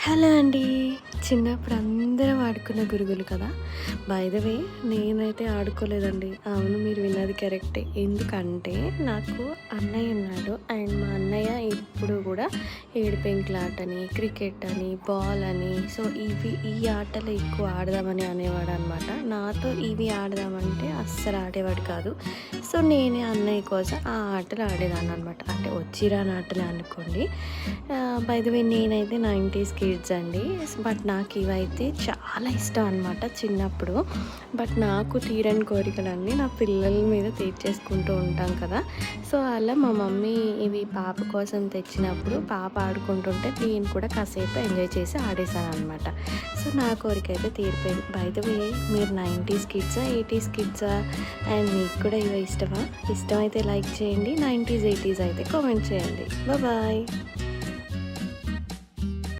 Hello అండి. చిన్నప్పుడు అందరం ఆడుకున్న గురుగులు కదా! బై ద వే నేనైతే ఆడుకోలేదండి. అవును, మీరు విన్నది కరెక్టే. ఎందుకంటే నాకు అన్నయ్య ఉన్నాడు. అండ్ మా అన్నయ్య ఎప్పుడు కూడా ఏడుపెంకులాటని, క్రికెట్ అని, బాల్ అని, సో ఈ ఆటలు ఎక్కువ ఆడదామని అనేవాడనమాట. నాతో ఇవి ఆడదామంటే అస్సలు ఆడేవాడు కాదు. సో నేనే అన్నయ్య కోసం ఆ ఆటలు ఆడేదాన్ననమాట. అంటే వచ్చిరాని ఆటలే అనుకోండి. బై ద వే నేనైతే 90s కిడ్స్ అండి. బట్ నాకు ఇవైతే చాలా ఇష్టం అనమాట చిన్నప్పుడు. బట్ నాకు తీరని కోరికలన్నీ నా పిల్లల మీద తీర్చేసుకుంటూ ఉంటాం కదా! సో అలా మా మమ్మీ ఇవి పాప కోసం తెచ్చినప్పుడు పాప ఆడుకుంటుంటే నేను కూడా కాసేపు ఎంజాయ్ చేసి ఆడేసాననమాట. సో నా కోరిక అయితే తీరిపోయింది. బై ద వే మీరు 90s కిడ్సా, 80s కిడ్సా? అండ్ మీకు కూడా ఇవి ఇష్టమా? ఇష్టమైతే లైక్ చేయండి. 90s 80s అయితే కామెంట్ చేయండి. బాయ్.